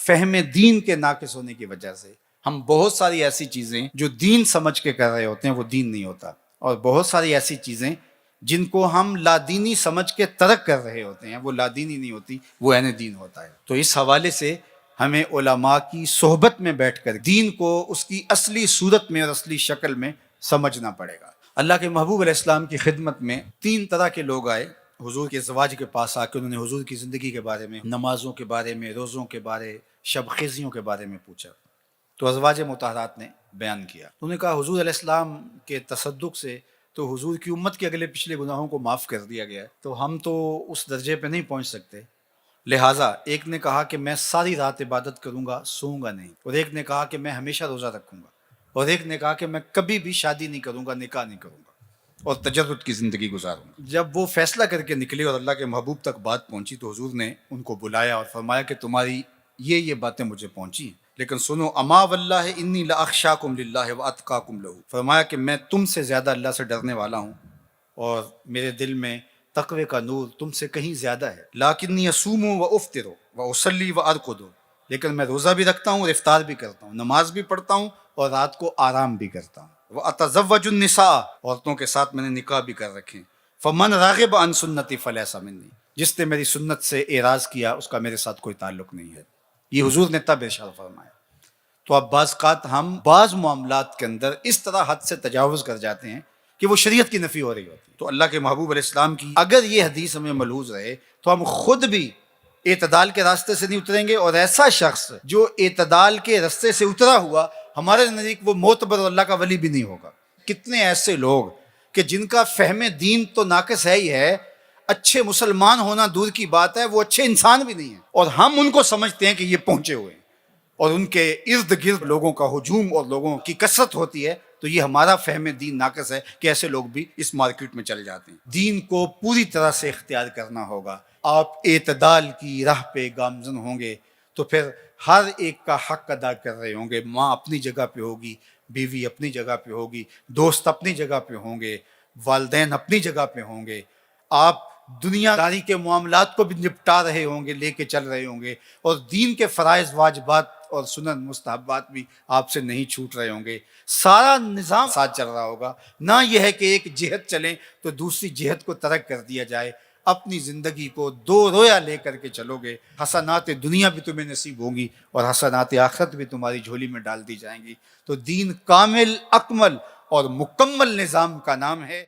فہم دین کے ناقص ہونے کی وجہ سے ہم بہت ساری ایسی چیزیں جو دین سمجھ کے کر رہے ہوتے ہیں وہ دین نہیں ہوتا، اور بہت ساری ایسی چیزیں جن کو ہم لادینی سمجھ کے ترک کر رہے ہوتے ہیں وہ لادینی نہیں ہوتی، وہ عین دین ہوتا ہے۔ تو اس حوالے سے ہمیں علماء کی صحبت میں بیٹھ کر دین کو اس کی اصلی صورت میں اور اصلی شکل میں سمجھنا پڑے گا۔ اللہ کے محبوب علیہ السلام کی خدمت میں 3 طرح کے لوگ آئے حضور کے زواج کے پاس آ کے، انہوں نے حضور کی زندگی کے بارے میں، نمازوں کے بارے میں، روزوں کے بارے، شب خیزیوں کے بارے میں پوچھا۔ تو ازواج مطہرات نے بیان کیا، انہوں نے کہا حضور علیہ السلام کے تصدق سے تو حضور کی امت کے اگلے پچھلے گناہوں کو معاف کر دیا گیا ہے، تو ہم تو اس درجے پہ نہیں پہنچ سکتے۔ لہٰذا ایک نے کہا کہ میں ساری رات عبادت کروں گا، سوؤں گا نہیں، اور ایک نے کہا کہ میں ہمیشہ روزہ رکھوں گا، اور ایک نے کہا کہ میں کبھی بھی شادی نہیں کروں گا، نکاح نہیں کروں گا اور تجرد کی زندگی گزاروں گا۔ جب وہ فیصلہ کر کے نکلے اور اللہ کے محبوب تک بات پہنچی تو حضور نے ان کو بلایا اور فرمایا کہ تمہاری یہ باتیں مجھے پہنچی ہیں، لیکن سنو، اما واللہ انی لاخشاکم للہ واتقاکم لہ، فرمایا کہ میں تم سے زیادہ اللہ سے ڈرنے والا ہوں اور میرے دل میں تقوی کا نور تم سے کہیں زیادہ ہے۔ لیکنی اصوم و افطر و اصلی و ارقد، لیکن میں روزہ بھی رکھتا ہوں اور افطار بھی کرتا ہوں، نماز بھی پڑھتا ہوں اور رات کو آرام بھی کرتا ہوں۔ واتزوج النساء، عورتوں کے ساتھ میں نے نکاح بھی کر رکھے۔ فمن راغب عن سنتی فلیس منی، جس نے میری سنت سے اعراض کیا اس کا میرے ساتھ کوئی تعلق نہیں ہے۔ یہ حضور نے تب ارشاد فرمایا۔ تو اب بعض اوقات ہم بعض معاملات کے اندر اس طرح حد سے تجاوز کر جاتے ہیں کہ وہ شریعت کی نفی ہو رہی ہوتی ہے۔ تو اللہ کے محبوب علیہ السلام کی اگر یہ حدیث ہمیں ملحوظ رہے تو ہم خود بھی اعتدال کے راستے سے نہیں اتریں گے، اور ایسا شخص جو اعتدال کے راستے سے اترا ہوا ہمارے نزدیک وہ معتبر اللہ کا ولی بھی نہیں ہوگا۔ کتنے ایسے لوگ کہ جن کا فہم دین تو ناقص ہے ہی ہے، اچھے مسلمان ہونا دور کی بات ہے، وہ اچھے انسان بھی نہیں ہیں، اور ہم ان کو سمجھتے ہیں کہ یہ پہنچے ہوئے ہیں، اور ان کے ارد گرد لوگوں کا ہجوم اور لوگوں کی کثرت ہوتی ہے، تو یہ ہمارا فہم دین ناقص ہے کہ ایسے لوگ بھی اس مارکیٹ میں چل جاتے ہیں۔ دین کو پوری طرح سے اختیار کرنا ہوگا۔ آپ اعتدال کی راہ پہ گامزن ہوں گے تو پھر ہر ایک کا حق ادا کر رہے ہوں گے۔ ماں اپنی جگہ پہ ہوگی، بیوی اپنی جگہ پہ ہوگی، دوست اپنی جگہ پہ ہوں گے، والدین اپنی جگہ پہ ہوں گے، آپ دنیا داری کے معاملات کو بھی نپٹا رہے ہوں گے، لے کے چل رہے ہوں گے، اور دین کے فرائض واجبات اور سنن مستحبات بھی آپ سے نہیں چھوٹ رہے ہوں گے۔ سارا نظام ساتھ چل رہا ہوگا، نہ یہ ہے کہ ایک جہت چلیں تو دوسری جہت کو ترک کر دیا جائے۔ اپنی زندگی کو 2 رویا لے کر کے چلو گے، حسنات دنیا بھی تمہیں نصیب ہوں گی اور حسنات آخرت بھی تمہاری جھولی میں ڈال دی جائیں گی۔ تو دین کامل، اکمل اور مکمل نظام کا نام ہے۔